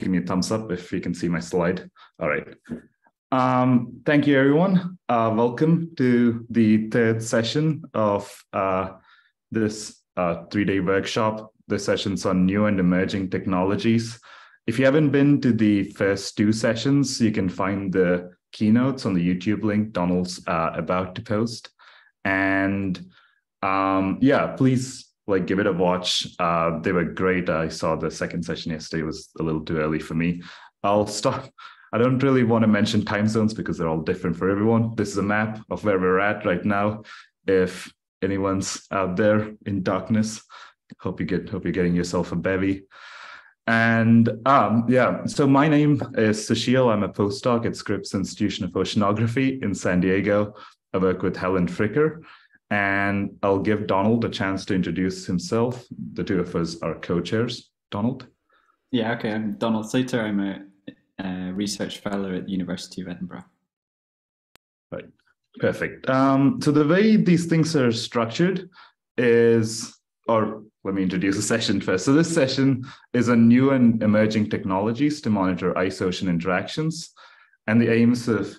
give me a thumbs up if you can see my slide. All right. Thank you, everyone. Welcome to the third session of this three-day workshop. The session's on new and emerging technologies. If you haven't been to the first two sessions, you can find the keynotes on the YouTube link Donald's about to post. And yeah, please give it a watch. They were great. I saw the second session yesterday. It was a little too early for me. I'll stop. I don't really want to mention time zones because they're all different for everyone. This is a map of where we're at right now. If anyone's out there in darkness, hope you're getting yourself a bevy. And yeah, so my name is Sushil. I'm a postdoc at Scripps Institution of Oceanography in San Diego. I work with Helen Fricker, and I'll give Donald a chance to introduce himself. The two of us are co-chairs. Donald? Yeah, okay. I'm Donald Slater. I'm a research fellow at the University of Edinburgh. Right, perfect. So the way these things are structured is, or let me introduce the session first. So this session is on new and emerging technologies to monitor ice-ocean interactions. And the aims of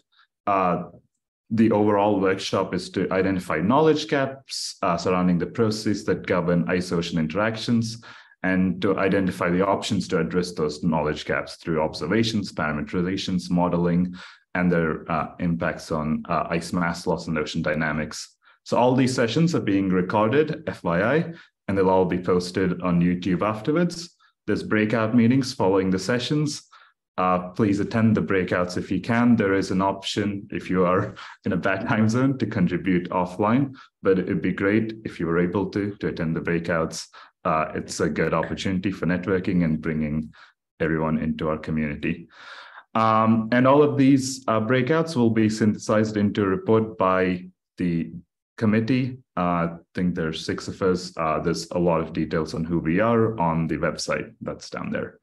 the overall workshop is to identify knowledge gaps surrounding the processes that govern ice-ocean interactions, and to identify the options to address those knowledge gaps through observations, parameterizations, modeling, and their impacts on ice mass loss and ocean dynamics. So all these sessions are being recorded, FYI, and they'll all be posted on YouTube afterwards. There's breakout meetings following the sessions. Please attend the breakouts if you can. There is an option if you are in a bad time zone to contribute offline, but it'd be great if you were able to attend the breakouts. It's a good opportunity for networking and bringing everyone into our community. And all of these breakouts will be synthesized into a report by the committee. I think there's 6 of us. There's a lot of details on who we are on the website that's down there.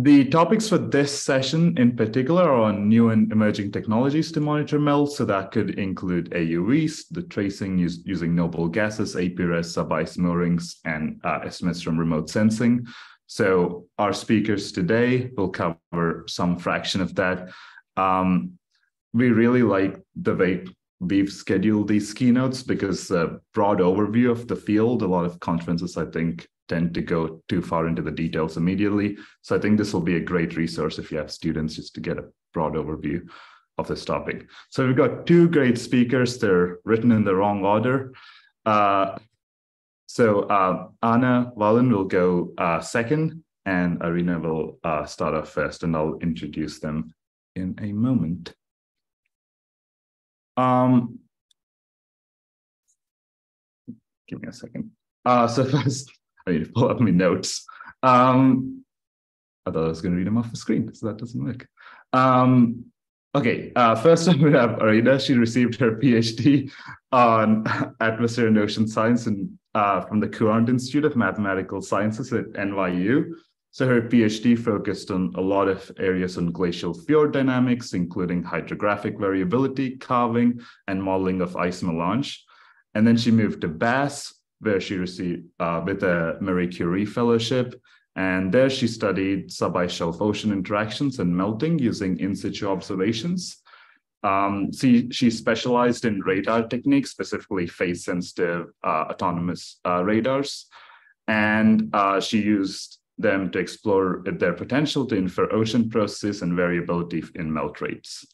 The topics for this session in particular are on new and emerging technologies to monitor melt. So that could include AUVs, the tracing using noble gases, APRS, sub-ice moorings, and estimates from remote sensing. So our speakers today will cover some fraction of that. We really like the way we've scheduled these keynotes because a broad overview of the field, a lot of conferences, I think, tend to go too far into the details immediately. So I think this will be a great resource if you have students just to get a broad overview of this topic. So we've got 2 great speakers. They're written in the wrong order. So Anna Wåhlin will go second, and Irena will start off first, and I'll introduce them in a moment. Give me a second. So first, I need to pull up my notes. I thought I was going to read them off the screen, so that doesn't work. Okay, first up we have Irena. She received her PhD on Atmosphere and Ocean Science from the Courant Institute of Mathematical Sciences at NYU. So her PhD focused on a lot of areas on glacial fjord dynamics, including hydrographic variability, calving, and modeling of ice melange. And then she moved to Bass, where she received with a Marie Curie Fellowship. And there she studied sub-ice shelf ocean interactions and melting using in-situ observations. She specialized in radar techniques, specifically phase-sensitive autonomous radars. And she used them to explore their potential to infer ocean processes and variability in melt rates.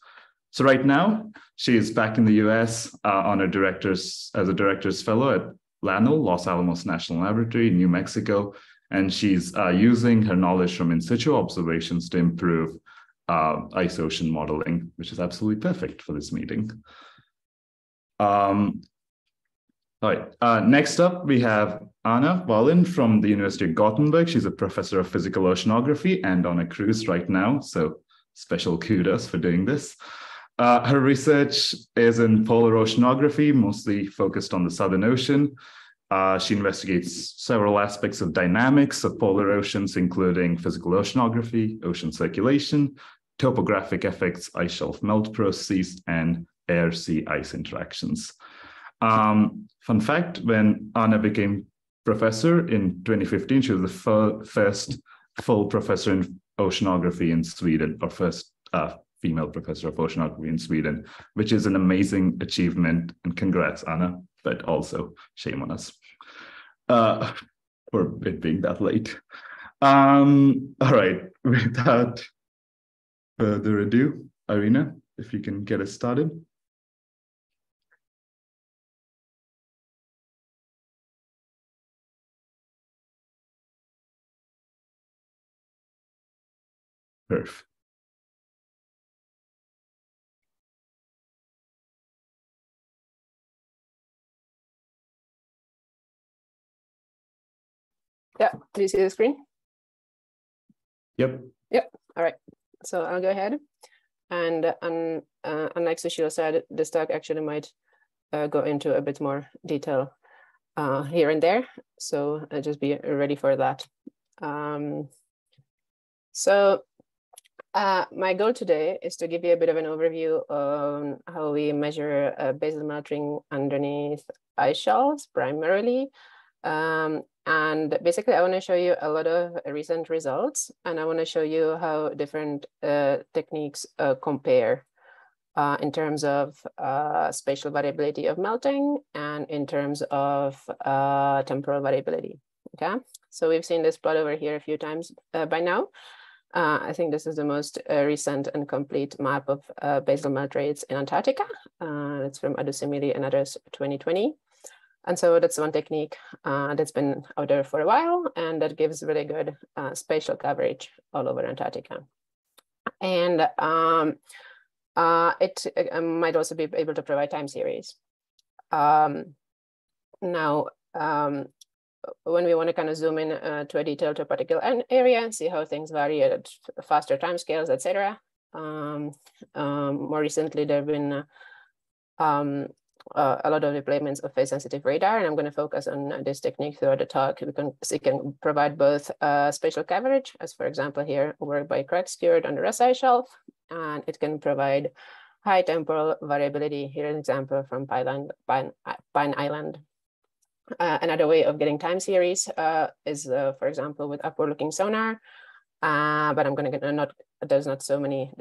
So right now, she is back in the US on a as a director's fellow at LANL, Los Alamos National Laboratory in New Mexico, and she's using her knowledge from in-situ observations to improve ice-ocean modeling, which is absolutely perfect for this meeting. All right, next up, we have Anna Wåhlin from the University of Gothenburg. She's a professor of physical oceanography and on a cruise right now, so special kudos for doing this. Her research is in polar oceanography, mostly focused on the Southern Ocean. She investigates several aspects of dynamics of polar oceans, including physical oceanography, ocean circulation, topographic effects, ice shelf melt processes, and air-sea ice interactions. Fun fact, when Anna became professor in 2015. She was the first full professor in oceanography in Sweden, or first female professor of oceanography in Sweden, which is an amazing achievement. And congrats, Anna, but also shame on us for it being that late. All right, without further ado, Irena, if you can get us started. Perfect. Yeah, do you see the screen? Yep. Yep. All right. So I'll go ahead. And unlike Sushil said, this talk actually might go into a bit more detail here and there. So just be ready for that. My goal today is to give you a bit of an overview on how we measure basal melting underneath ice shelves primarily. And basically, I want to show you a lot of recent results, and I want to show you how different techniques compare in terms of spatial variability of melting and in terms of temporal variability. Okay, so we've seen this plot over here a few times by now. I think this is the most recent and complete map of basal melt rates in Antarctica. It's from Adusimili and others 2020. And so that's one technique that's been out there for a while, and that gives really good spatial coverage all over Antarctica. And it might also be able to provide time series. Now, when we want to kind of zoom in to a detail to a particular area and see how things vary at faster timescales, etc. More recently, there have been a lot of deployments of phase-sensitive radar, and I'm going to focus on this technique throughout the talk. It can provide both spatial coverage, as for example here, work by Craig Stewart on the Ross Ice Shelf, and it can provide high temporal variability. Here's an example from Pine Island. Another way of getting time series is, for example, with upward-looking sonar. But I'm going to there's not so many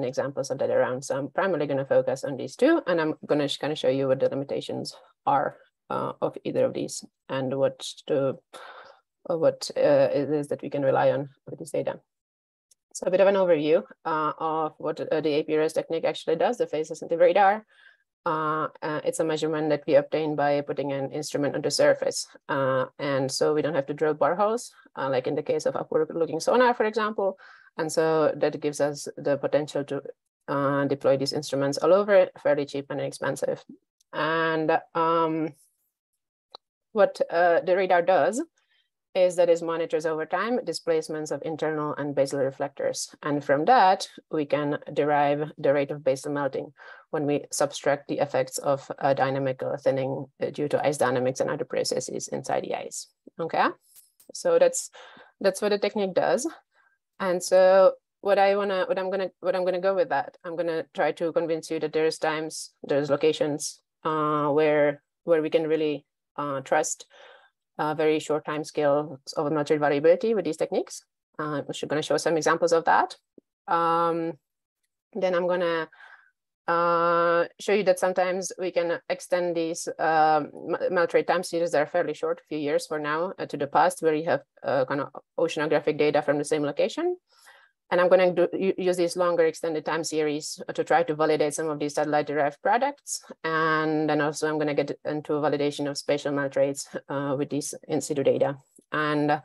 examples of that around. So I'm primarily going to focus on these two, and I'm going to kind of show you what the limitations are of either of these and what it is that we can rely on with this data. So a bit of an overview of what the APRS technique actually does, the phase-sensitive radar. It's a measurement that we obtain by putting an instrument on the surface. And so we don't have to drill boreholes, like in the case of upward-looking sonar, for example. And so that gives us the potential to deploy these instruments all over, fairly cheap and inexpensive. And what the radar does is that it monitors over time displacements of internal and basal reflectors. And from that, we can derive the rate of basal melting when we subtract the effects of dynamical thinning due to ice dynamics and other processes inside the ice. Okay, so that's what the technique does. And so what I'm gonna go with that, I'm gonna try to convince you that there's locations where we can really trust very short time scales of melt rate variability with these techniques. I'm going to show some examples of that. Then I'm going to show you that sometimes we can extend these melt rate time series that are fairly short, a few years for now, to the past, where you have kind of oceanographic data from the same location. And I'm going to use these longer extended time series to try to validate some of these satellite-derived products. And then also I'm going to get into validation of spatial melt rates with these in-situ data. And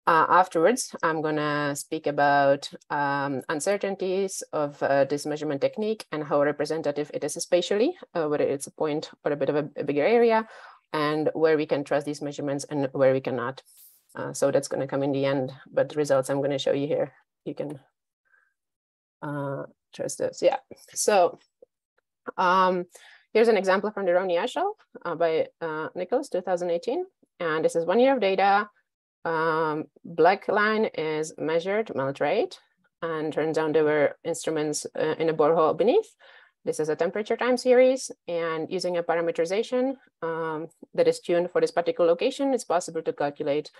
afterwards, I'm going to speak about uncertainties of this measurement technique and how representative it is spatially, whether it's a point or a bit of a bigger area, and where we can trust these measurements and where we cannot. So that's going to come in the end, but the results I'm going to show you here, you can trust those. Yeah, so here's an example from the Rowney Ice Shelf by Nichols, 2018. And this is 1 year of data. Black line is measured melt rate, and turns out there were instruments in a borehole beneath. This is a temperature time series, and using a parameterization that is tuned for this particular location, it's possible to calculate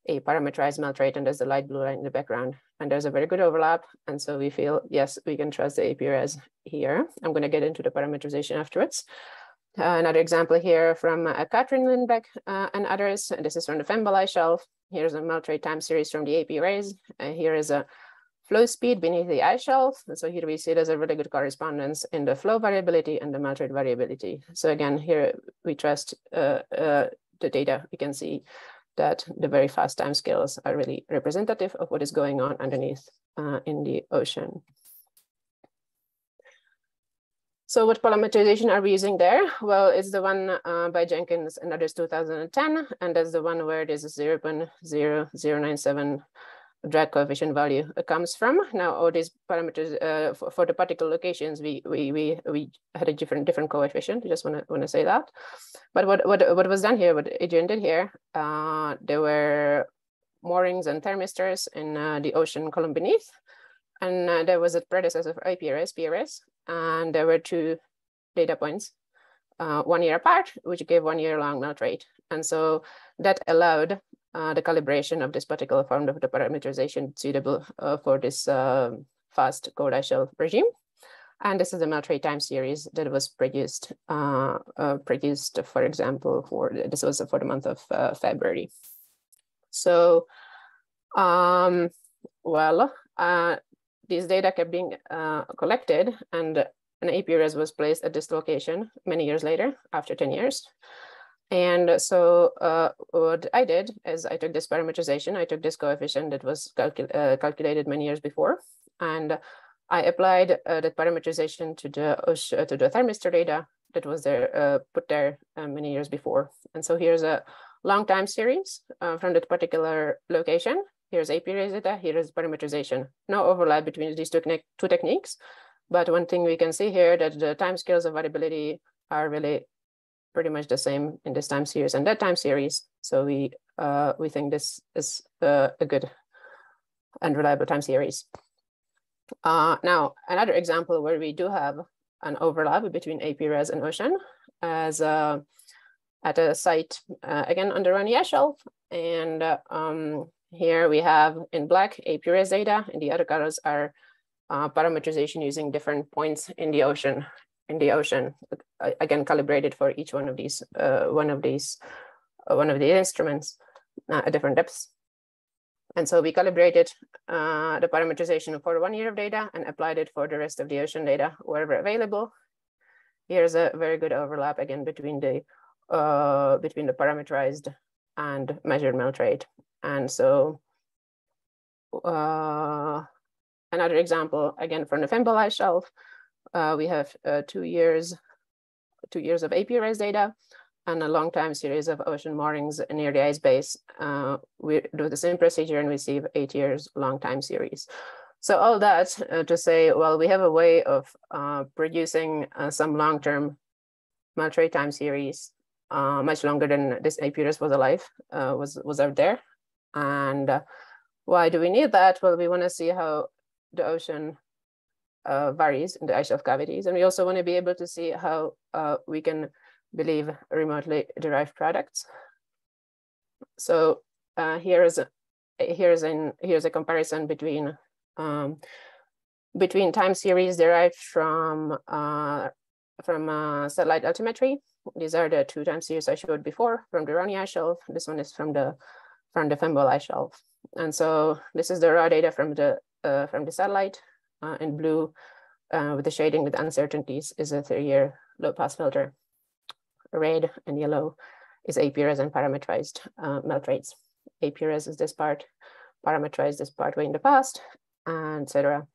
a parameterized melt rate, and there's the light blue line in the background, and there's a very good overlap. And so we feel, yes, we can trust the AP-res here. I'm going to get into the parameterization afterwards. Another example here from Katrin Lindbeck and others. And this is from the Fembel ice shelf. Here's a melt rate time series from the AP-res. Here is a flow speed beneath the ice shelf. And so here we see there's a really good correspondence in the flow variability and the melt rate variability. So again, here we trust the data. We can see that the very fast timescales are really representative of what is going on underneath in the ocean. So what parameterization are we using there? Well, it's the one by Jenkins and others 2010, and that's the one where there's a 0.0097 drag coefficient value comes from. Now, all these parameters for the particular locations, we had a different coefficient. I just want to say that. But what was done here, what Adrian did here, there were moorings and thermistors in the ocean column beneath, and there was a predecessor for AP-res, PRS, and there were two data points, 1 year apart, which gave 1 year long melt rate. And so that allowed the calibration of this particular form of the parameterization suitable for this fast cold ice shelf regime. And this is the melt rate time series that was produced, for example, this was for the month of February. So, these data kept being collected, and an AP-res was placed at this location many years later, after 10 years. And so what I did is I took this parameterization, I took this coefficient that was calculated many years before, and I applied that parameterization to the thermistor data that was there, put there many years before. And so here's a long time series from that particular location. Here's AP-res data, here is parameterization. No overlap between these two techniques, but one thing we can see here that the timescales of variability are really pretty much the same in this time series and that time series. So we think this is a good and reliable time series. Now, another example where we do have an overlap between AP-res and ocean as at a site, again, on the Vaňková ice shelf. And here we have in black AP-res data, and the other colors are parameterization using different points in the ocean. Again, calibrated for each one of these instruments at different depths. And so we calibrated the parameterization for 1 year of data and applied it for the rest of the ocean data wherever available. Here's a very good overlap again between the parameterized and measured melt rate. And so another example, again, from the Fembel ice shelf, we have 2 years of AP-res data and a long time series of ocean moorings near the ice base. We do the same procedure and receive 8 years long time series. So all that to say, well, we have a way of producing some long-term melt rate time series, much longer than this AP-res was alive, was out there. And why do we need that? Well, we want to see how the ocean varies in the ice shelf cavities. And we also want to be able to see how we can believe remotely derived products. So here's a comparison between time series derived from satellite altimetry. These are the two time series I showed before from the Vaňková ice shelf. This one is from the Fembel ice shelf. And so this is the raw data from the satellite. In blue, with the shading with uncertainties, is a 3-year low pass filter. Red and yellow is AP-res and parameterized melt rates. AP-res is this part, parameterized this part way in the past, and etc.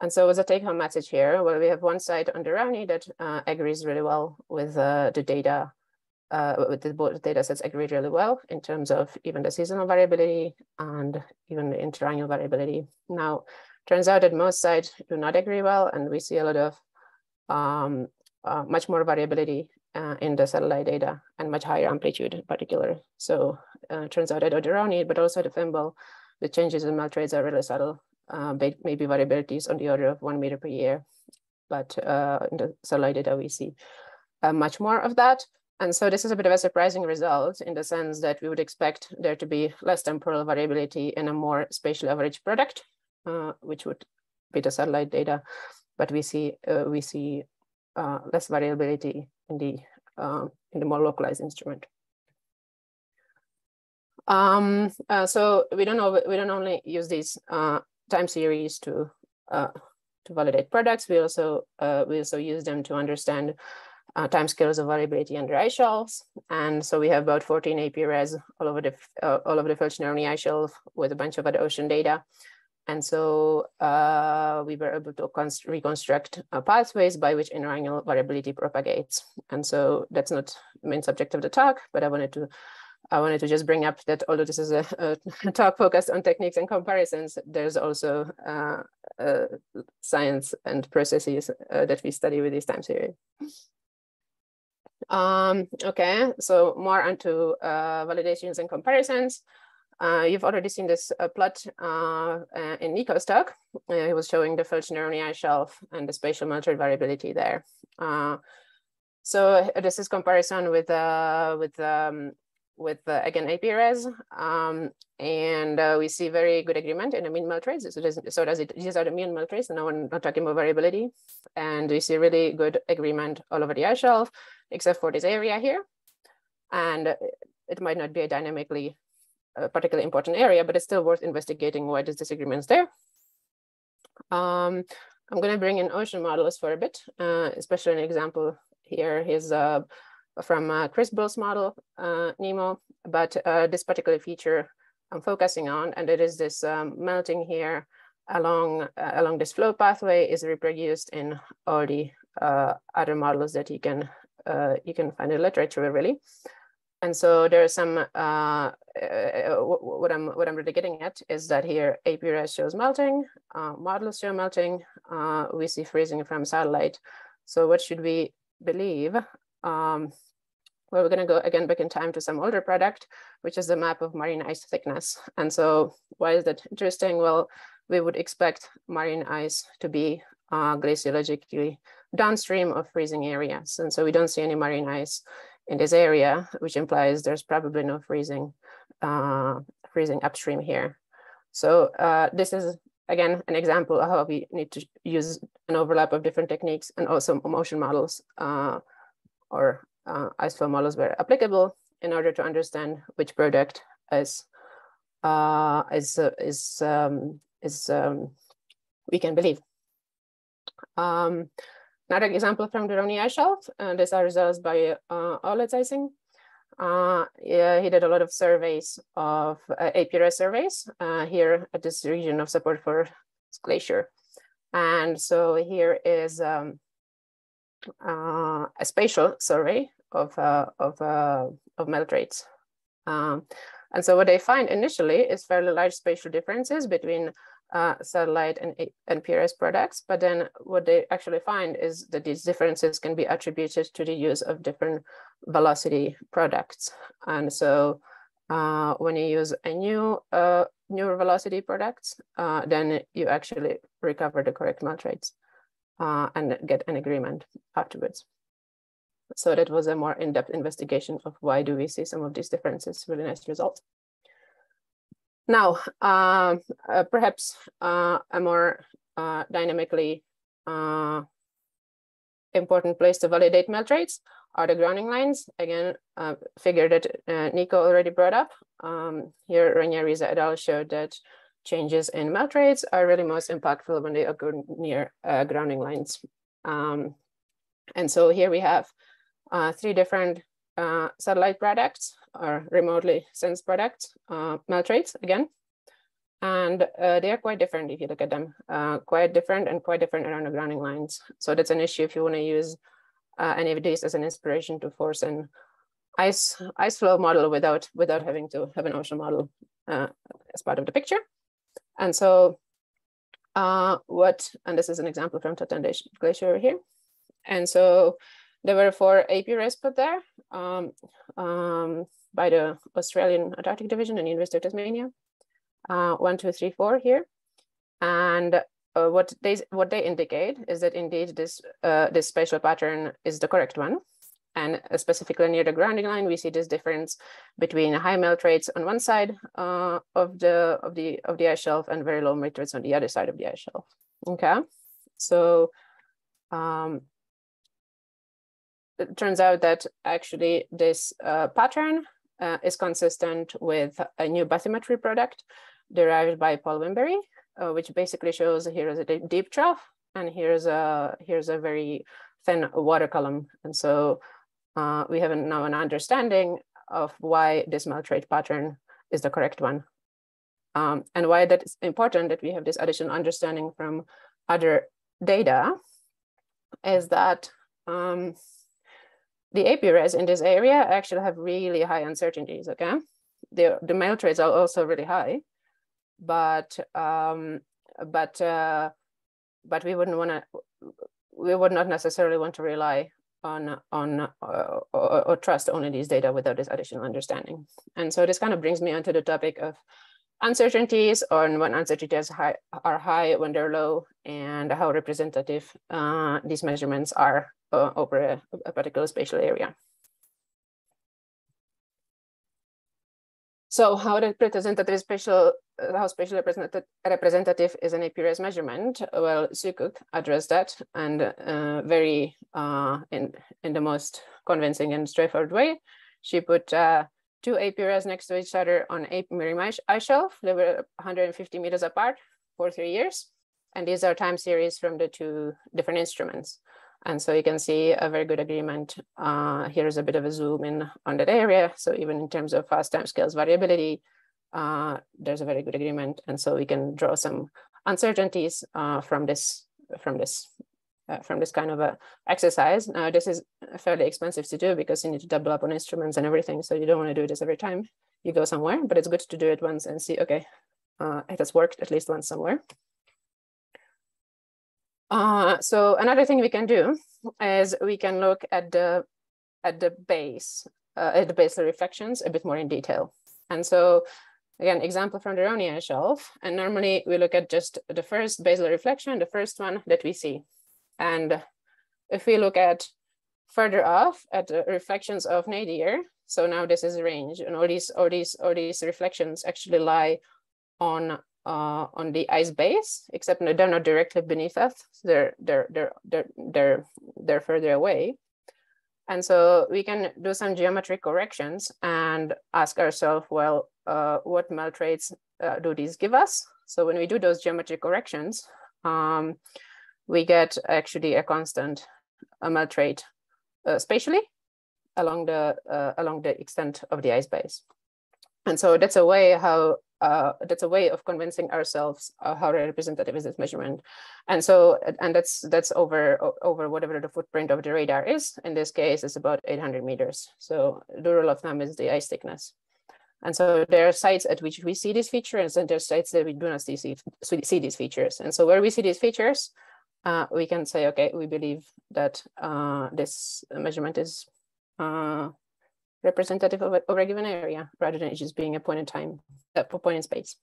And so as a take-home message here, well, we have one side on the Vaňková that agrees really well with the data, both data sets agree really well in terms of even the seasonal variability and even the interannual variability. Now, turns out that most sites do not agree well, and we see a lot of much more variability in the satellite data and much higher amplitude in particular. So turns out that Vaňková, but also the Fembel, the changes in melt rates are really subtle, maybe variabilities on the order of 1 meter per year. but in the satellite data we see much more of that. And so this is a bit of a surprising result in the sense that we would expect there to be less temporal variability in a more spatial average product, which would be the satellite data, but we see less variability in the more localized instrument. So we don't only use these time series to validate products. We also use them to understand timescales of variability under ice shelves. And so we have about 14 APRS all over the Felchneri ice shelf with a bunch of other ocean data. And so we were able to reconstruct pathways by which interannual variability propagates. And so that's not the main subject of the talk, but I wanted to just bring up that although this is a talk focused on techniques and comparisons, there's also science and processes that we study with these time series. Okay, so more onto validations and comparisons. You've already seen this plot in Nico's talk. He was showing the Felchneri ice shelf and the spatial meltwater variability there. So this is comparison with again APRS, and we see very good agreement in the mean melt rates. These are the mean melt rates, and now we're not talking about variability. And we see really good agreement all over the ice shelf, except for this area here. And it might not be a dynamically particularly important area, but it's still worth investigating why this disagreement is there. I'm going to bring in ocean models for a bit, especially an example here is from Chris Bull's model, NEMO, but this particular feature I'm focusing on, and it is this melting here along this flow pathway is reproduced in all the other models that you can find in literature really. And so there's some, what I'm really getting at is that here APRS shows melting, models show melting, we see freezing from satellite. So what should we believe? Well, we're gonna go again back in time to some older product, which is the map of marine ice thickness. And so why is that interesting? Well, we would expect marine ice to be glaciologically downstream of freezing areas. And so we don't see any marine ice in this area, which implies there's probably no freezing upstream here. So this is, again, an example of how we need to use an overlap of different techniques and also motion models or ice flow models where applicable in order to understand which product is we can believe. Another example from the Roni ice shelf, these are results by Oletz. Yeah, he did a lot of surveys of APRS surveys here at this region of support for glacier. And so here is a spatial survey of melt rates. And so what they find initially is fairly large spatial differences between satellite and PRS products, but then what they actually find is that these differences can be attributed to the use of different velocity products. And so when you use a newer velocity products, then you actually recover the correct melt rates and get an agreement afterwards. So that was a more in-depth investigation of why do we see some of these differences. Really nice result. Now, perhaps a more dynamically important place to validate melt rates are the grounding lines. Again, figure that Nico already brought up. Here, Ranieri et al. Showed that changes in melt rates are really most impactful when they occur near grounding lines. And so here we have 3 different satellite products or remotely sensed products, melt rates again. And they are quite different if you look at them, quite different around the grounding lines. So that's an issue if you want to use any of these as an inspiration to force an ice flow model without having to have an ocean model as part of the picture. And so and this is an example from Totten Glacier here. And so there were 4 APRS put there by the Australian Antarctic Division and University of Tasmania. 1, 2, 3, 4 here. And what they indicate is that indeed this spatial pattern is the correct one. And specifically near the grounding line, we see this difference between high melt rates on one side of the ice shelf and very low melt rates on the other side of the ice shelf. Okay, so it turns out that actually this pattern is consistent with a new bathymetry product derived by Paul Wimberry, which basically shows here is a deep trough and here's a very thin water column, and so we have now an understanding of why this melt rate pattern is the correct one, and why that is important that we have this additional understanding from other data is that the APRs in this area actually have really high uncertainties. Okay, the melt rates are also really high, but we would not necessarily want to rely on or trust only these data without this additional understanding. And so this kind of brings me onto the topic of uncertainties, or when uncertainties are high, when they're low, and how representative these measurements are over a particular spatial area. So how spatial representative is an APRS measurement? Well, Sukuk addressed that, and very in the most convincing and straightforward way. She put two APRs next to each other on a mirroring ice shelf. They were 150 meters apart for 3 years, and these are time series from the two different instruments. And so you can see a very good agreement. Here's a bit of a zoom in on that area. So even in terms of fast timescales variability, there's a very good agreement. And so we can draw some uncertainties from this kind of a exercise. Now, this is fairly expensive to do because you need to double up on instruments and everything. So you don't want to do this every time you go somewhere, but it's good to do it once and see, okay, it has worked at least once somewhere. So another thing we can do is we can look at the base reflections a bit more in detail. And so again, example from the Irena shelf, and normally we look at just the first basal reflection, the first one that we see. And if we look at further off at the reflections of nadir, so now this is a range, and all these reflections actually lie on the ice base, except they're not directly beneath us. They're further away. And so we can do some geometric corrections and ask ourselves, well, what melt rates do these give us? So when we do those geometric corrections, we get actually a constant melt rate spatially along the extent of the ice base. And so that's a way of convincing ourselves how representative is this measurement. And so, and that's over whatever the footprint of the radar is. In this case, it's about 800 meters. So the rule of thumb is the ice thickness. And so there are sites at which we see these features, and there are sites that we do not see these features. And so where we see these features, we can say, okay, we believe that this measurement is representative of a given area, rather than it just being a point in time, a point in space.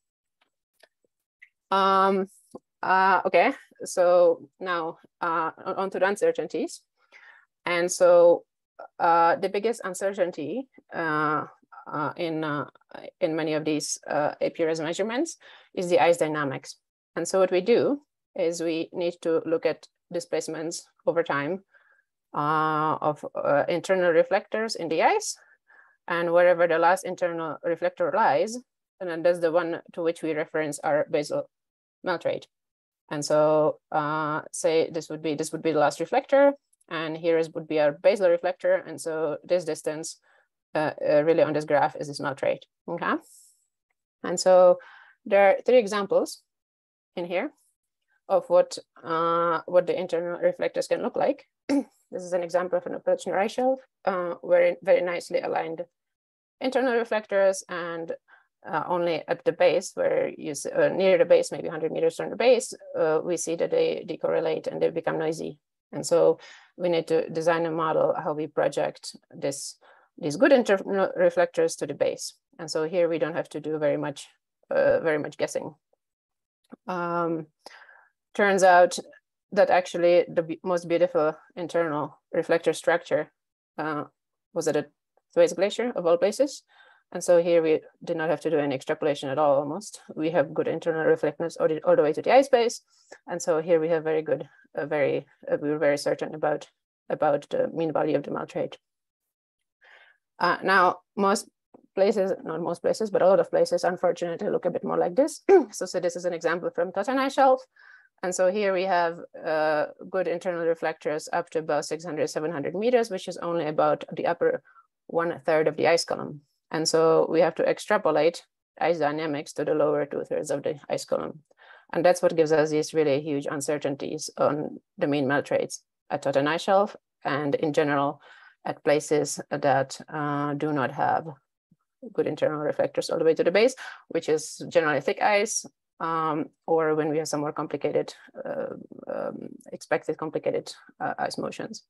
Okay, so now on to the uncertainties. And so the biggest uncertainty in many of these APRS measurements is the ice dynamics. And so what we do is we need to look at displacements over time of internal reflectors in the ice, and wherever the last internal reflector lies, and then that's the one to which we reference our basal melt rate. And so say this would be the last reflector, and here would be our basal reflector. And so this distance really on this graph is this melt rate. Okay. And so there are 3 examples in here of what the internal reflectors can look like. This is an example of an approach near ice shelf, where very nicely aligned internal reflectors, and only at the base, where you see, near the base, maybe 100 meters from the base, we see that they decorrelate and they become noisy. And so we need to design a model how we project these good internal reflectors to the base. And so here we don't have to do very much guessing. turns out that actually the most beautiful internal reflector structure was at a Thwaites Glacier of all places. And so here we did not have to do any extrapolation at all, almost. We have good internal reflectance all the way to the ice base. And so here we have very good, we were very certain about the mean value of the melt rate. Now, most places, not most places, but a lot of places, unfortunately, look a bit more like this. So this is an example from Totten Ice Shelf. And so here we have good internal reflectors up to about 600, 700 meters, which is only about the upper 1/3 of the ice column. And so we have to extrapolate ice dynamics to the lower 2/3 of the ice column. And that's what gives us these really huge uncertainties on the mean melt rates at Totten Ice Shelf and in general at places that do not have good internal reflectors all the way to the base, which is generally thick ice, or when we have some more complicated, expected complicated ice motions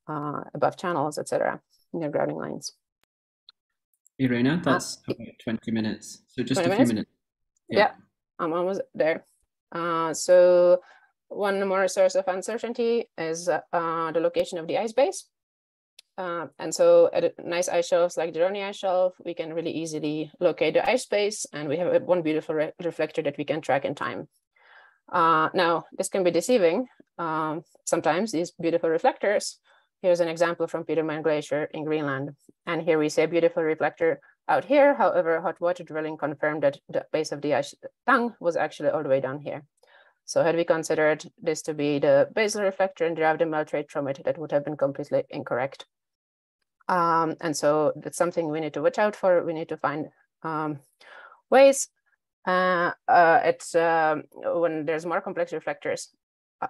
above channels, etc., near grouting lines. Irena, that's about 20 minutes. So just a few minutes. Yeah, I'm almost there. So one more source of uncertainty is the location of the ice base. And so at nice ice shelves like the Joint Ice Shelf, we can really easily locate the ice base, and we have one beautiful reflector that we can track in time. Now, this can be deceiving. Sometimes these beautiful reflectors. Here's an example from Petermann Glacier in Greenland. And here we see a beautiful reflector out here. However, hot water drilling confirmed that the base of the ice tongue was actually all the way down here. So had we considered this to be the basal reflector and derived the melt rate from it, that would have been completely incorrect. And so that's something we need to watch out for. We need to find ways when there's more complex reflectors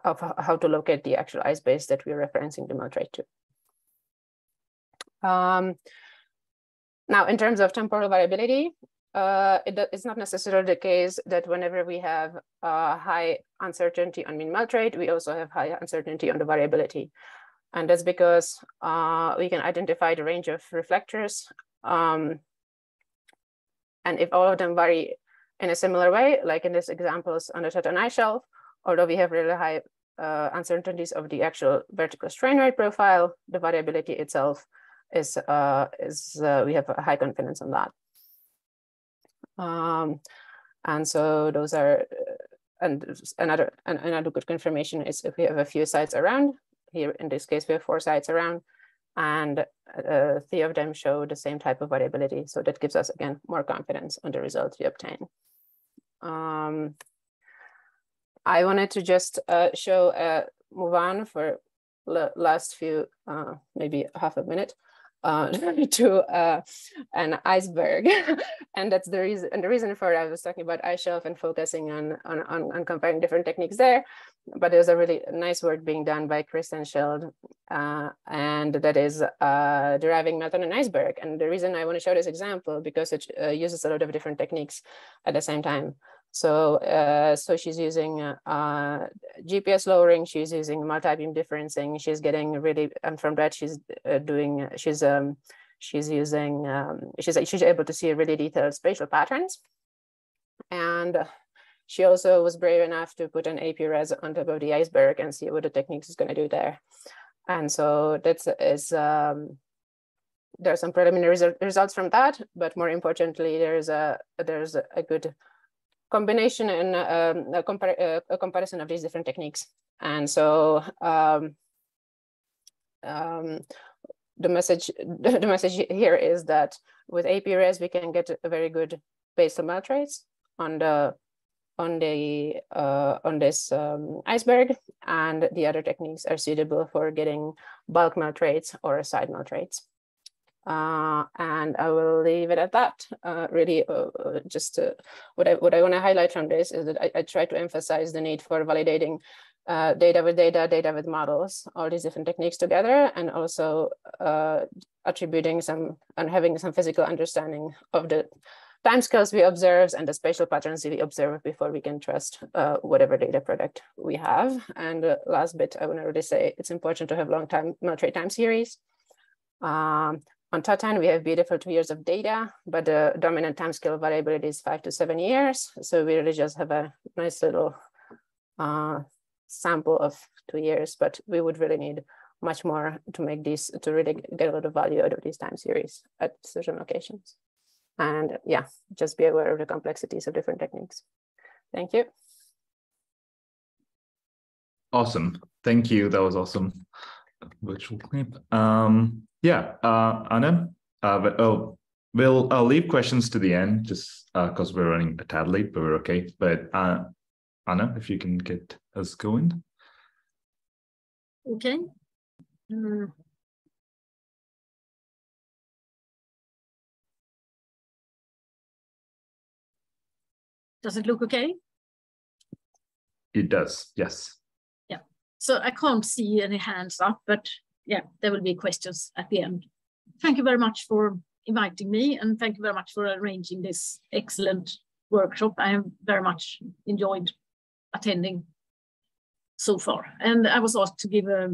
of how to locate the actual ice base that we're referencing the melt rate to. Now, in terms of temporal variability, it's not necessarily the case that whenever we have high uncertainty on mean melt rate, we also have high uncertainty on the variability. And that's because we can identify the range of reflectors. And if all of them vary in a similar way, like in these examples on the Totten Ice Shelf, although we have really high uncertainties of the actual vertical strain rate profile, the variability itself is we have a high confidence on that. And so those are, and another good confirmation is if we have a few sites around. Here in this case, we have 4 sites around, and 3 of them show the same type of variability. So that gives us, again, more confidence on the results we obtain. I wanted to just move on for last few, maybe half a minute, to an iceberg. And that's the reason. And the reason for it, I was talking about ice shelf and focusing on comparing different techniques there. But there's a really nice work being done by Kristen Schild, and that is deriving melt on an iceberg. And the reason I want to show this example, because it uses a lot of different techniques at the same time. So, so she's using GPS lowering, she's using multi-beam differencing, she's getting really, and from that she's she's able to see really detailed spatial patterns. And she also was brave enough to put an AP res on top of the iceberg and see what the techniques is going to do there. And so there's some preliminary results from that, but more importantly, there's a good combination and a comparison of these different techniques. And so the message here is that with AP res we can get a very good basal melt rates on this iceberg, and the other techniques are suitable for getting bulk melt rates or side melt rates. And I will leave it at that. Really, what I want to highlight from this is that I try to emphasize the need for validating data with models, all these different techniques together, and also attributing some and having some physical understanding of the timescales we observe and the spatial patterns we observe before we can trust whatever data product we have. And last bit, I want to really say it's important to have long time melt rate time series. On Totten, we have beautiful 2 years of data, but the dominant timescale variability is 5 to 7 years. So we really just have a nice little sample of 2 years, but we would really need much more to make these, to really get a lot of value out of these time series at certain locations. And yeah, just be aware of the complexities of different techniques. Thank you. Awesome. Thank you. That was awesome. Virtual clip. Yeah, Anna, but I'll leave questions to the end just because we're running a tad late, but we're okay. But Anna, if you can get us going. Okay. Does it look okay? It does, yes. Yeah, so I can't see any hands up, but yeah, there will be questions at the end. Thank you very much for inviting me, and thank you very much for arranging this excellent workshop. I have very much enjoyed attending so far. And I was asked to give a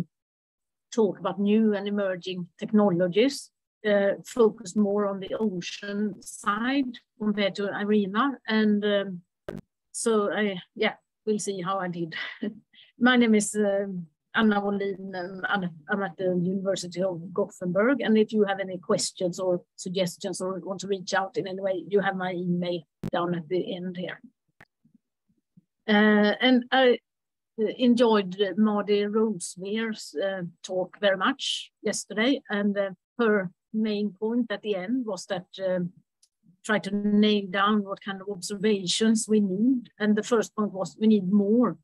talk about new and emerging technologies, focused more on the ocean side compared to Irena. And so we'll see how I did. My name is Anna Wåhlin, and I'm at the University of Gothenburg. And if you have any questions or suggestions or want to reach out in any way, you have my email down at the end here. And I enjoyed Mardi Rosemere's talk very much yesterday. And her main point at the end was that try to nail down what kind of observations we need. And the first point was we need more.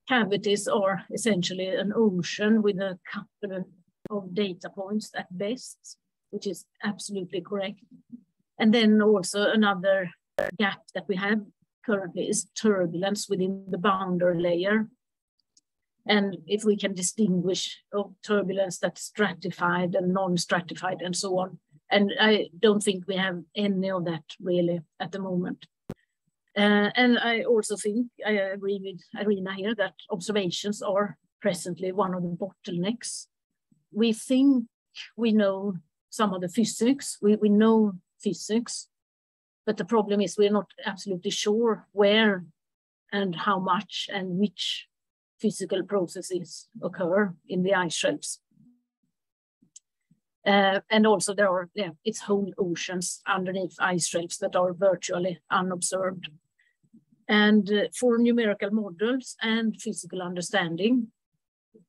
Cavities are essentially an ocean with a couple of data points at best, which is absolutely correct. And then also another gap that we have currently is turbulence within the boundary layer. And if we can distinguish of turbulence that's stratified and non-stratified and so on. And I don't think we have any of that really at the moment. And I also think, I agree with Irena here, that observations are presently one of the bottlenecks. We think we know some of the physics, we know physics, but the problem is we're not absolutely sure where and how much and which physical processes occur in the ice shelves. And also there are, it's whole oceans underneath ice shelves that are virtually unobserved. And for numerical models and physical understanding,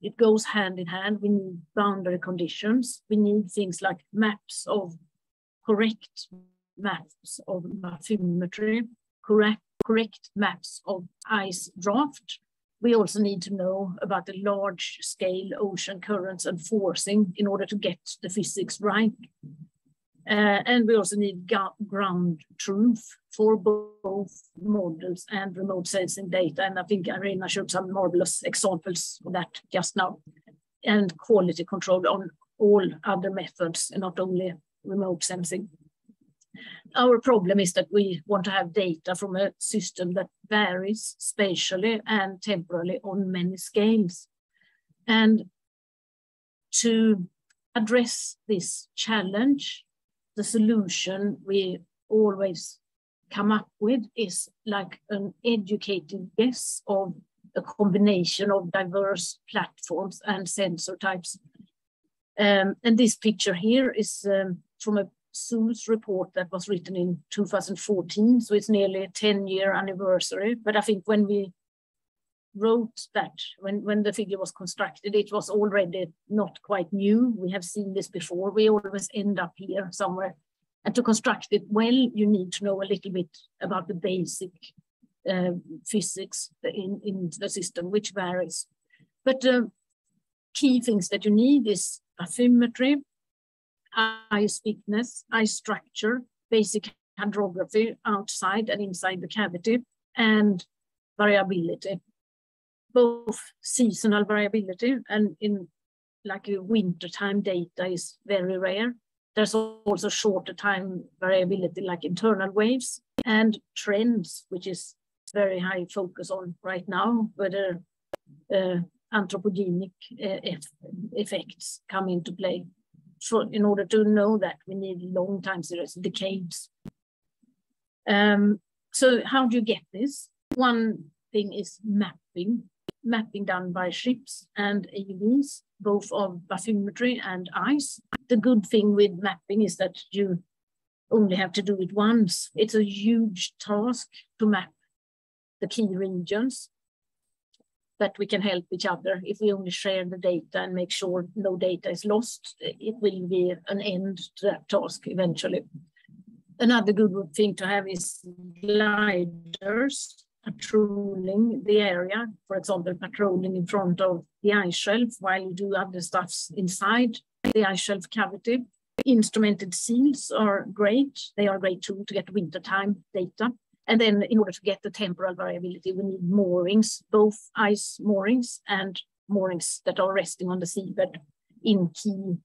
it goes hand in hand. We need boundary conditions. We need things like maps of correct maps of bathymetry, correct maps of ice draft. We also need to know about the large scale ocean currents and forcing in order to get the physics right. And we also need ground truth for both models and remote sensing data. And I think Irena showed some marvelous examples of that just now. And quality control on all other methods and not only remote sensing. Our problem is that we want to have data from a system that varies spatially and temporally on many scales. And to address this challenge, the solution we always come up with is like an educated guess of a combination of diverse platforms and sensor types. And this picture here is from a SULS report that was written in 2014, so it's nearly a 10-year anniversary. But I think when we wrote that, when the figure was constructed, it was already not quite new. We have seen this before. We always end up here somewhere. And to construct it well, you need to know a little bit about the basic physics in the system, which varies. But key things that you need is bathymetry, ice thickness, ice structure, basic hydrography outside and inside the cavity, and variability. Both seasonal variability and in like a wintertime data is very rare. There's also shorter time variability like internal waves and trends, which is very high focus on right now, whether anthropogenic effects come into play. So in order to know that, we need long time series, decades. So how do you get this? One thing is mapping done by ships and AUVs, both of bathymetry and ice. The good thing with mapping is that you only have to do it once. It's a huge task to map the key regions, that we can help each other. If we only share the data and make sure no data is lost, it will be an end to that task eventually. Another good thing to have is gliders patrolling the area, for example, patrolling in front of the ice shelf while you do other stuffs inside the ice shelf cavity. Instrumented seals are great. They are a great tool to get wintertime data. And then in order to get the temporal variability, we need moorings, both ice moorings and moorings that are resting on the seabed in key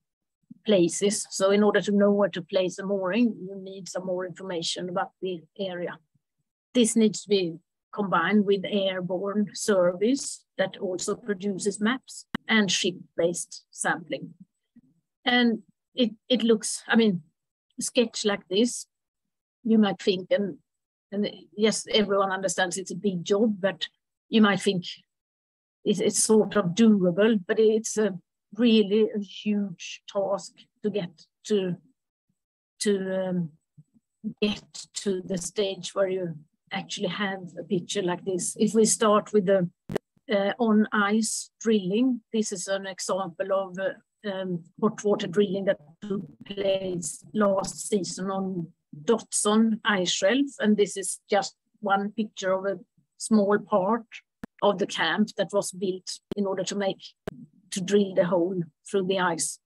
places. So in order to know where to place a mooring, you need some more information about the area. This needs to be combined with airborne service that also produces maps and ship-based sampling. And it looks, I mean, a sketch like this, you might think, and yes, everyone understands it's a big job, but you might think it's sort of doable, but it's really a huge task to get to the stage where you actually have a picture like this. If we start with the on ice drilling, this is an example of hot water drilling that took place last season on Dotson ice shelf, and this is just one picture of a small part of the camp that was built in order to drill the hole through the ice.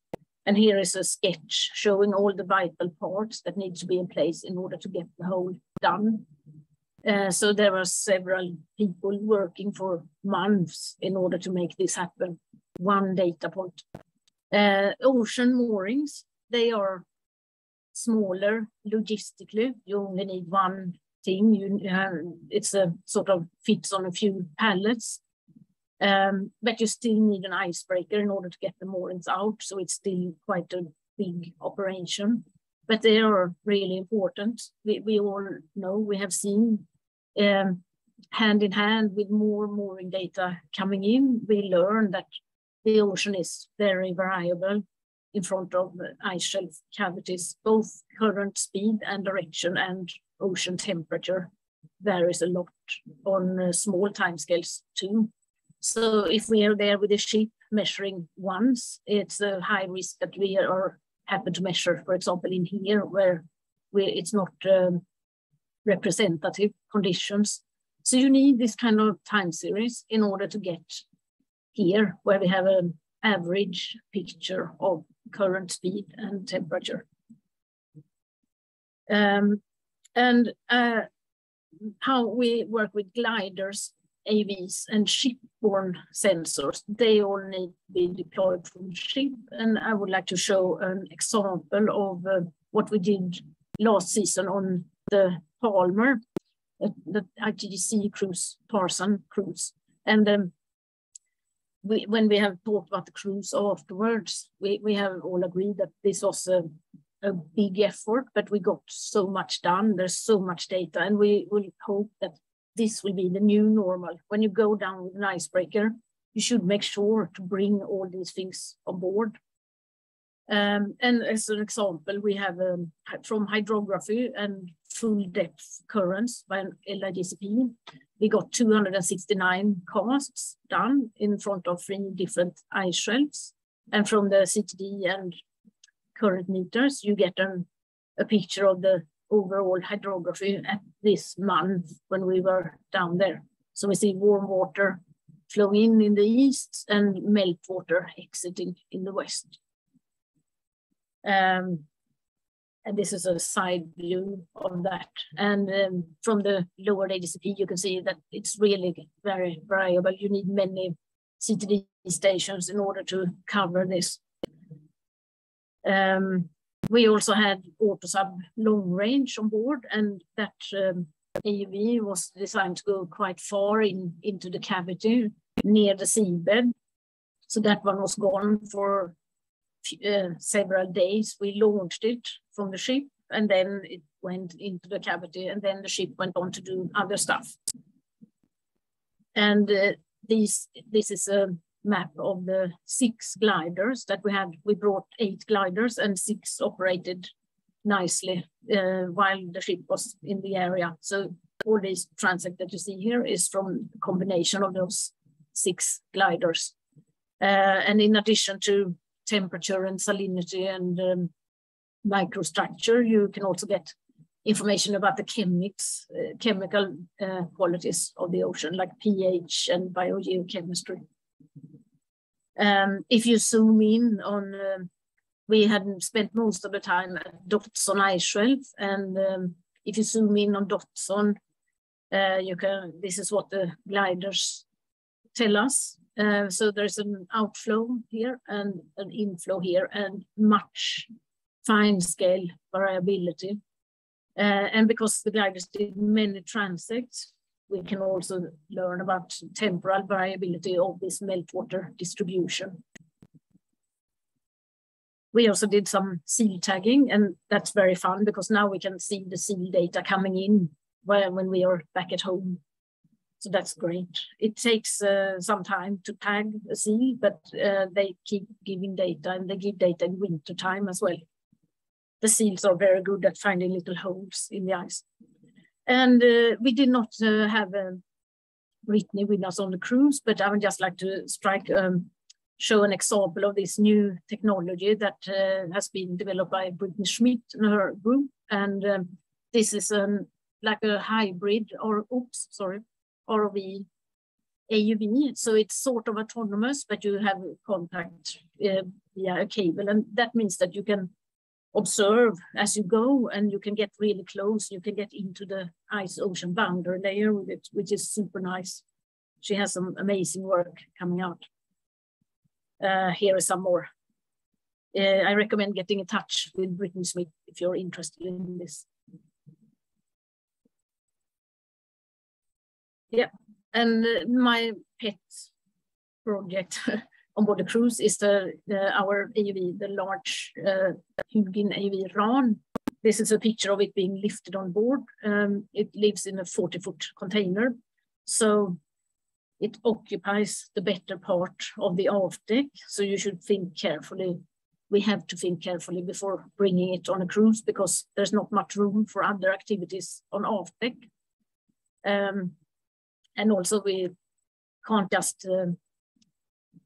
And here is a sketch showing all the vital parts that need to be in place in order to get the hole done. So there are several people working for months in order to make this happen. One data point. Ocean moorings, they are smaller logistically. You only need one thing. It's a sort of fits on a few pallets. But you still need an icebreaker in order to get the moorings out. So it's still quite a big operation. But they are really important. We all know, we have seen hand in hand with more mooring data coming in, we learn that the ocean is very variable in front of ice shelf cavities. Both current speed and direction and ocean temperature varies a lot on small timescales too. So if we are there with a ship measuring once, it's a high risk that we are happen to measure, for example, in here where it's not representative conditions. So you need this kind of time series in order to get here where we have an average picture of current speed and temperature. And how we work with gliders, AVs, and shipborne sensors, they all need to be deployed from ship. And I would like to show an example of what we did last season on the Palmer, the ITGC cruise, Parson cruise. And when we have talked about the cruise afterwards, we have all agreed that this was a big effort, but we got so much done. There's so much data, and we will hope that this will be the new normal. When you go down with an icebreaker, you should make sure to bring all these things on board. And as an example, we have from hydrography and full depth currents by an LIGCP, we got 269 casts done in front of 3 different ice shelves. And from the CTD and current meters, you get a picture of the overall hydrography at this month when we were down there. So we see warm water flow in the east and meltwater exiting in the west. And this is a side view of that. And from the lower ADCP, you can see that it's really very variable. You need many CTD stations in order to cover this. We also had AutoSub long range on board, and that AUV was designed to go quite far into the cavity near the seabed. So that one was gone for several days. We launched it from the ship, and then it went into the cavity, and then the ship went on to do other stuff. And this is a map of the 6 gliders that we had. We brought 8 gliders and 6 operated nicely while the ship was in the area. So all these transects that you see here is from a combination of those 6 gliders. And in addition to temperature and salinity and microstructure, you can also get information about the chemical qualities of the ocean, like pH and biogeochemistry. If you zoom in on, we had spent most of the time at Dotson ice shelf, and if you zoom in on Dotson, this is what the gliders tell us. So there's an outflow here and an inflow here, and much fine scale variability. And because the gliders did many transects, we can also learn about temporal variability of this meltwater distribution. We also did some seal tagging, and that's very fun because now we can see the seal data coming in when we are back at home. So that's great. It takes some time to tag a seal, but they keep giving data, and they give data in winter time as well. The seals are very good at finding little holes in the ice. And we did not have Brittany with us on the cruise, but I would just like to show an example of this new technology that has been developed by Brittany Schmidt and her group. And this is like a hybrid ROV AUV. So it's sort of autonomous, but you have contact via a cable. And that means that you can observe as you go, and you can get really close. You can get into the ice-ocean boundary layer with it, which is super nice. She has some amazing work coming out. Here is some more. I recommend getting in touch with Brittany Smith if you're interested in this. Yeah, and my pet project on board the cruise is our AUV, the large Hugin AUV Ran. This is a picture of it being lifted on board. It lives in a 40-foot container. So it occupies the better part of the aft deck. So you should think carefully. We have to think carefully before bringing it on a cruise because there's not much room for other activities on aft deck. And also we can't just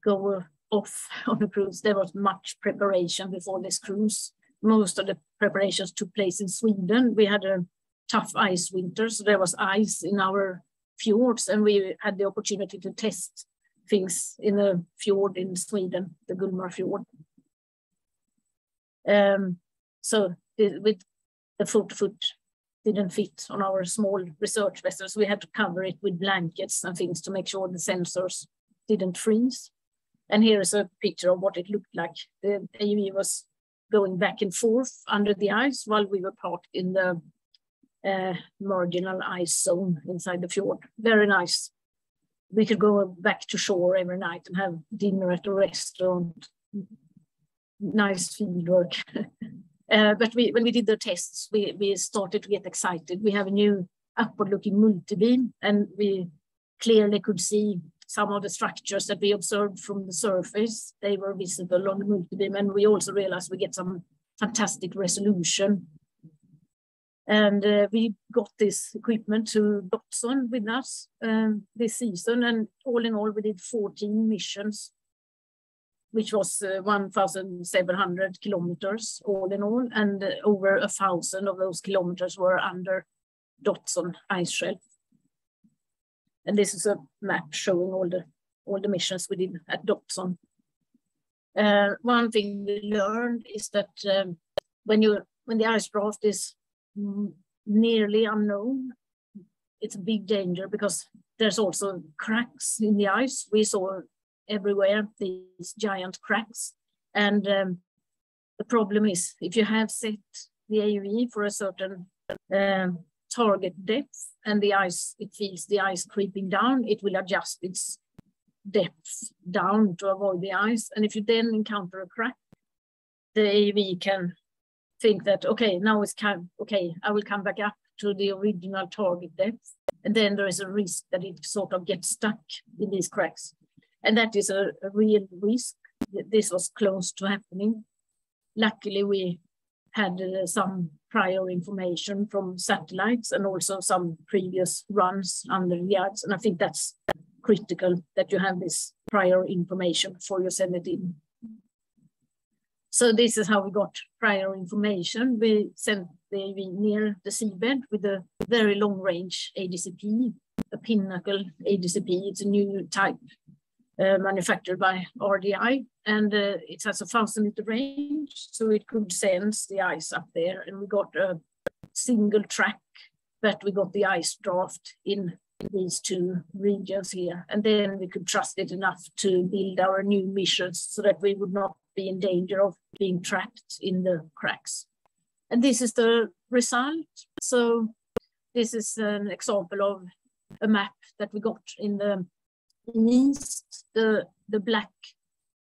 go off on a cruise. There was much preparation before this cruise. Most of the preparations took place in Sweden. We had a tough ice winter, so there was ice in our fjords, and we had the opportunity to test things in a fjord in Sweden, the Gullmar fjord. So with the 40-foot didn't fit on our small research vessels. We had to cover it with blankets and things to make sure the sensors didn't freeze. And here is a picture of what it looked like. The AUV was going back and forth under the ice while we were parked in the marginal ice zone inside the fjord. Very nice. We could go back to shore every night and have dinner at a restaurant. Nice field work. But when we did the tests, we started to get excited. We have a new upward-looking multi-beam, and we clearly could see some of the structures that we observed from the surface. They were visible on the multi-beam, and we also realized we get some fantastic resolution. And we got this equipment to Dotson with us this season, and all in all, we did 14 missions, which was 1,700 kilometers all in all, and over 1,000 of those kilometers were under Dotson ice shelf. And this is a map showing all the missions we did at Dotson. One thing we learned is that when the ice draft is nearly unknown, it's a big danger because there's also cracks in the ice. We saw everywhere these giant cracks. And the problem is if you have set the AUV for a certain target depth and the ice, it feels the ice creeping down, it will adjust its depth down to avoid the ice. And if you then encounter a crack, the AUV can think that, okay, now it's okay, I will come back up to the original target depth. And then there is a risk that it sort of gets stuck in these cracks. And that is a real risk. This was close to happening. Luckily, we had some prior information from satellites and also some previous runs under the ice. And I think that's critical that you have this prior information before you send it in. So this is how we got prior information. We sent the AV near the seabed with a very long range ADCP, a pinnacle ADCP. It's a new type manufactured by RDI, and it has a 1,000-meter range, so it could sense the ice up there. And we got a single track, but we got the ice draft in these two regions here. And then we could trust it enough to build our new missions so that we would not be in danger of being trapped in the cracks. And this is the result. So this is an example of a map that we got in the east. The black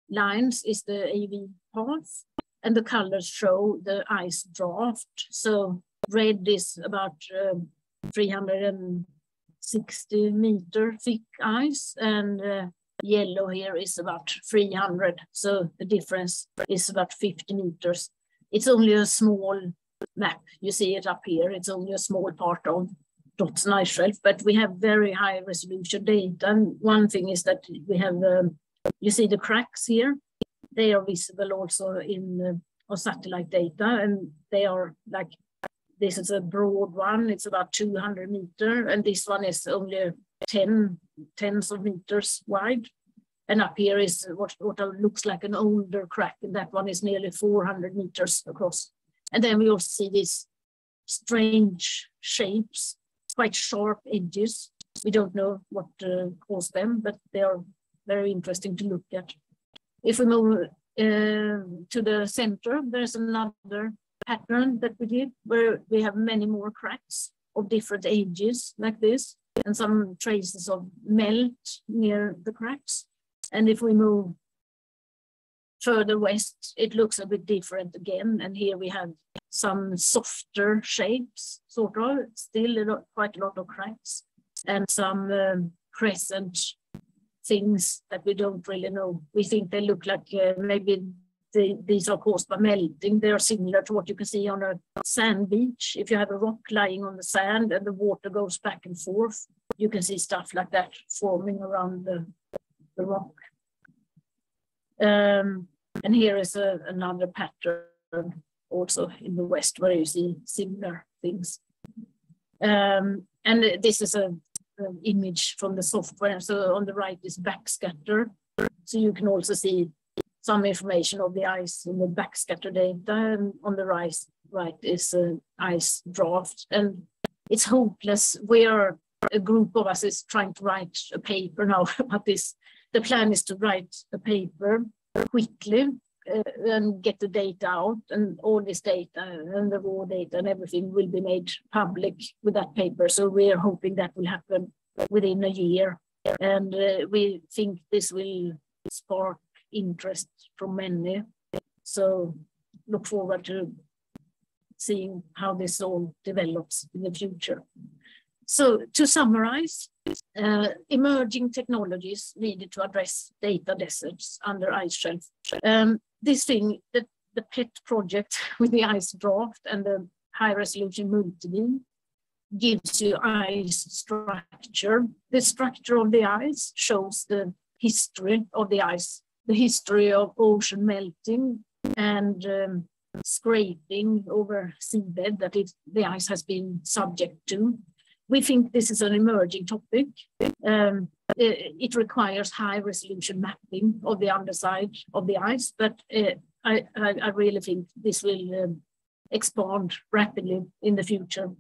lines is the AV path, and the colors show the ice draft. So red is about 360 meter thick ice, and yellow here is about 300. So the difference is about 50 meters. It's only a small map. You see it up here. It's only a small part of Dotson ice shelf, but we have very high resolution data. And one thing is that we have, you see the cracks here. They are visible also in our satellite data, and they are like, this is a broad one. It's about 200 meters, and this one is only tens of meters wide. And up here is what looks like an older crack, and that one is nearly 400 meters across. And then we also see these strange shapes, quite sharp edges. We don't know what caused them, but they are very interesting to look at. If we move to the center, there's another pattern that we did where we have many more cracks of different ages like this, and some traces of melt near the cracks. And if we move further west, it looks a bit different again. And here we have some softer shapes, sort of, still quite a lot of cracks, and some crescent things that we don't really know. We think they look like maybe these are caused by melting. They are similar to what you can see on a sand beach. If you have a rock lying on the sand and the water goes back and forth, you can see stuff like that forming around the rock. And here is another pattern also in the west where you see similar things. And this is an image from the software. So on the right is backscatter. So you can also see some information of the ice in the backscatter data. And on the right is ice draft. And it's hopeless. A group of us is trying to write a paper now about this. The plan is to write a paper quickly and get the data out, and all this data and the raw data and everything will be made public with that paper. So we're hoping that will happen within a year. And we think this will spark interest from many. So look forward to seeing how this all develops in the future. So to summarize, emerging technologies needed to address data deserts under ice shelf. This thing, the PET project with the ice draft and the high resolution multibeam gives you ice structure. The structure of the ice shows the history of the ice, the history of ocean melting and scraping over seabed that the ice has been subject to. We think this is an emerging topic. It requires high resolution mapping of the underside of the ice, but I really think this will expand rapidly in the future.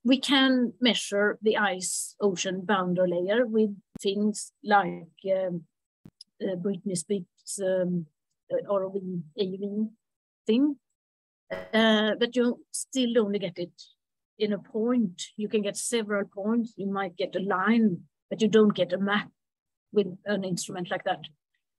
We can measure the ice ocean boundary layer with things like Britney Spears ROV AV thing. But you still only get it in a point. You can get several points. You might get a line, but you don't get a map with an instrument like that.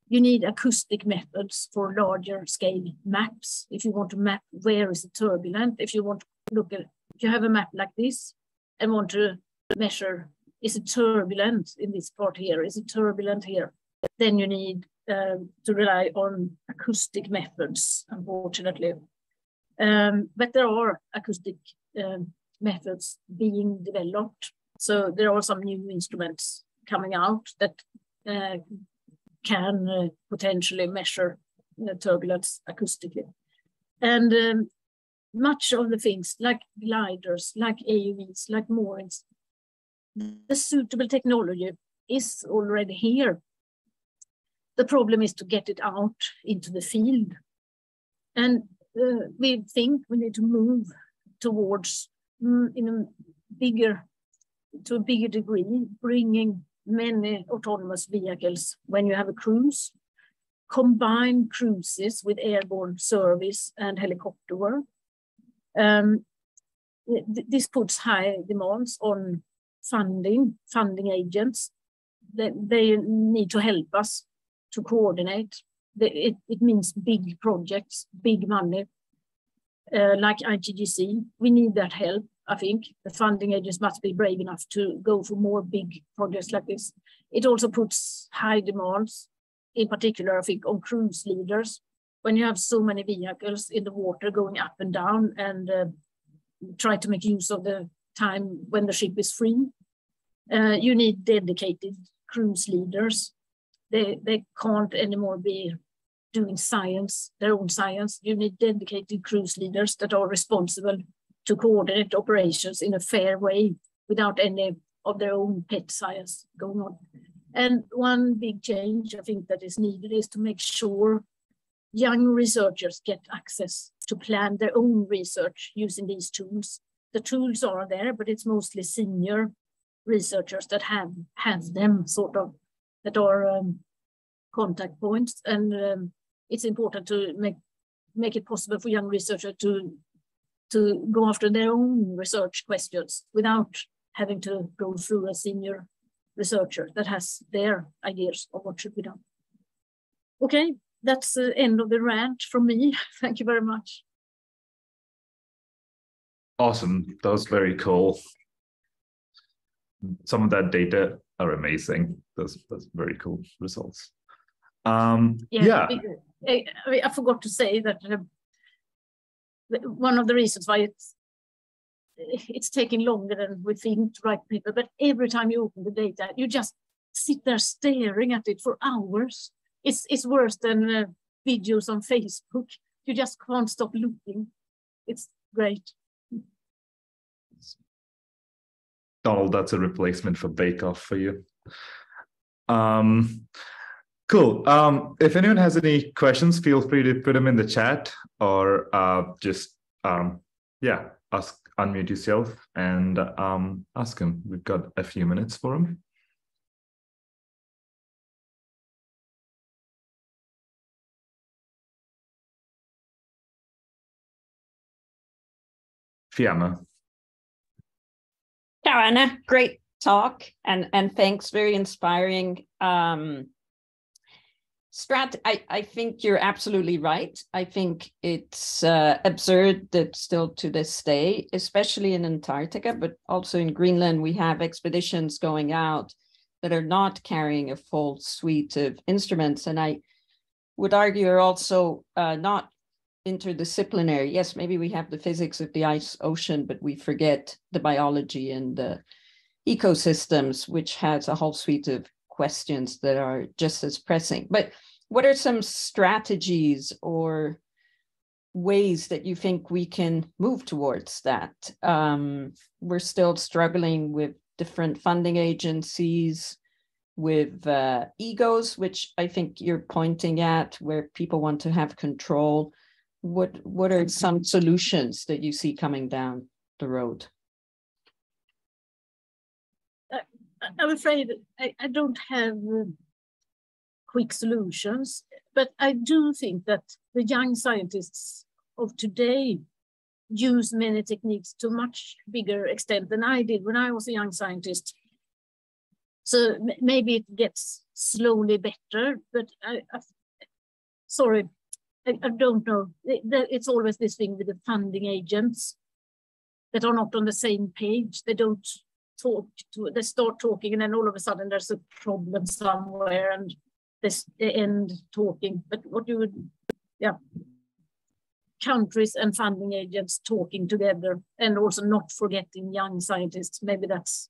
You need acoustic methods for larger scale maps. If you want to map where is it turbulent, if you want to look at you have a map like this and want to measure, is it turbulent in this part here? Is it turbulent here? Then you need to rely on acoustic methods, unfortunately. But there are acoustic methods being developed. So there are some new instruments coming out that can potentially measure turbulence acoustically. And much of the things like gliders, like AUVs, like moorings, the suitable technology is already here. The problem is to get it out into the field. And we think we need to move towards, to a bigger degree, bringing many autonomous vehicles when you have a cruise, combine cruises with airborne service and helicopter work. This puts high demands on funding agents. They need to help us to coordinate. It means big projects, big money, like ITGC. We need that help, I think. The funding agents must be brave enough to go for more big projects like this. It also puts high demands, in particular, I think, on cruise leaders. When you have so many vehicles in the water going up and down and try to make use of the time when the ship is free, you need dedicated cruise leaders. They can't anymore be doing science, their own science. You need dedicated cruise leaders that are responsible to coordinate operations in a fair way without any of their own pet science going on. And one big change I think that is needed is to make sure young researchers get access to plan their own research using these tools. The tools are there, but it's mostly senior researchers that have them sort of, that are contact points. And it's important to make it possible for young researchers to go after their own research questions without having to go through a senior researcher that has their ideas of what should be done. Okay, that's the end of the rant from me. Thank you very much. Awesome, that was very cool. Some of that data are amazing. That's very cool results. Yeah. I forgot to say that one of the reasons why it's taking longer than we think to write paper, but every time you open the data, you just sit there staring at it for hours. It's worse than videos on Facebook. You just can't stop looking. It's great. Donald, that's a replacement for Bake Off for you. Cool. If anyone has any questions, feel free to put them in the chat or just, yeah, unmute yourself and ask him. We've got a few minutes for him. Fiamma. Ciao, Anna. Great talk and thanks. Very inspiring. I think you're absolutely right. I think it's absurd that still to this day, especially in Antarctica, but also in Greenland, we have expeditions going out that are not carrying a full suite of instruments. And I would argue are also not interdisciplinary. Yes, maybe we have the physics of the ice ocean, but we forget the biology and the ecosystems, which has a whole suite of questions that are just as pressing. But what are some strategies or ways that you think we can move towards that? We're still struggling with different funding agencies, with egos, which I think you're pointing at, where people want to have control. What are some solutions that you see coming down the road? I'm afraid I don't have quick solutions, but I do think that the young scientists of today use many techniques to a much bigger extent than I did when I was a young scientist. So maybe it gets slowly better, but sorry, I don't know. It's always this thing with the funding agents. that are not on the same page. They don't talk to, they start talking and then all of a sudden there's a problem somewhere and they end talking. But what you would, yeah, countries and funding agents talking together, and also not forgetting young scientists. Maybe that's,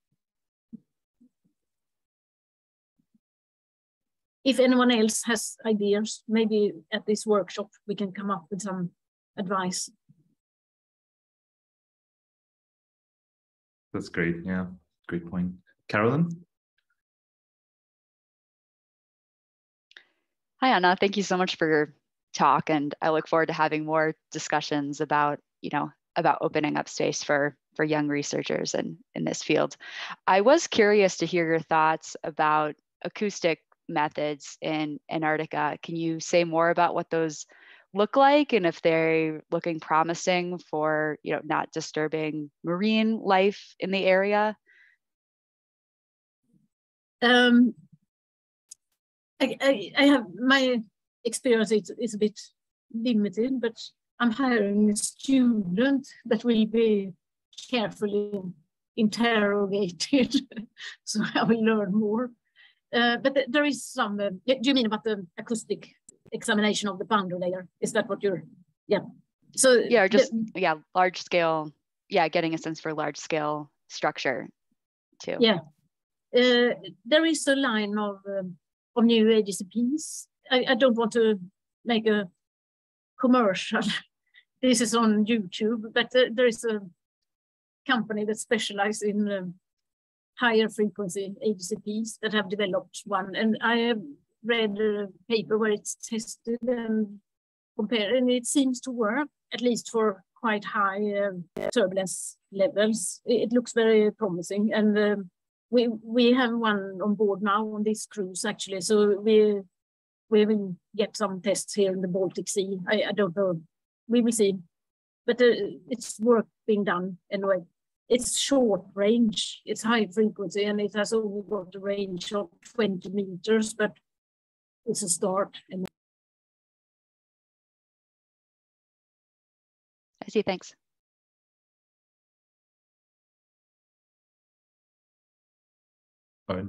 if anyone else has ideas, maybe at this workshop we can come up with some advice. That's great. Yeah, great point. Carolyn? Hi, Anna. Thank you so much for your talk, and I look forward to having more discussions about, about opening up space for young researchers in this field. I was curious to hear your thoughts about acoustic methods in Antarctica. Can you say more about what those look like and if they're looking promising for, not disturbing marine life in the area? I have, my experience is a bit limited, but I'm hiring a student that will be carefully interrogated, so I will learn more. But there is some, do you mean about the acoustic examination of the boundary layer? Is that what you're, yeah. So yeah, just, large scale, getting a sense for large scale structure too. Yeah, there is a line of new AGCPs. I don't want to make a commercial. This is on YouTube, but there is a company that specializes in higher frequency AGCPs that have developed one. And I have read a paper where it's tested and compared, and it seems to work, at least for quite high turbulence levels. It looks very promising. And we have one on board now on this cruise, actually. So we will get some tests here in the Baltic Sea. I don't know. We will see. But it's work being done anyway. It's short range, it's high frequency, and it has only got a range of 20 meters, but it's a start. I see, thanks. All right.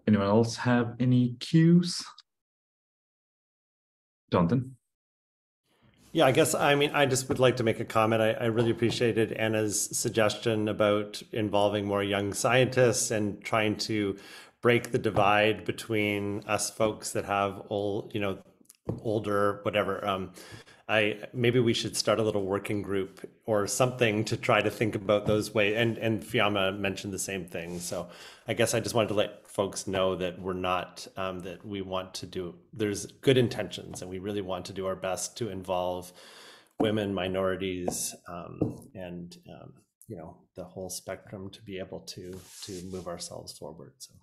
Anyone else have any cues? Jonathan? Yeah, I guess, I just would like to make a comment. I really appreciated Anna's suggestion about involving more young scientists and trying to break the divide between us folks that have older, whatever. Maybe we should start a little working group or something to try to think about those ways. And Fiamma mentioned the same thing. So I guess I just wanted to let folks know that we're not, that we want to do, there's good intentions and we really want to do our best to involve women, minorities, and the whole spectrum to be able to move ourselves forward. So.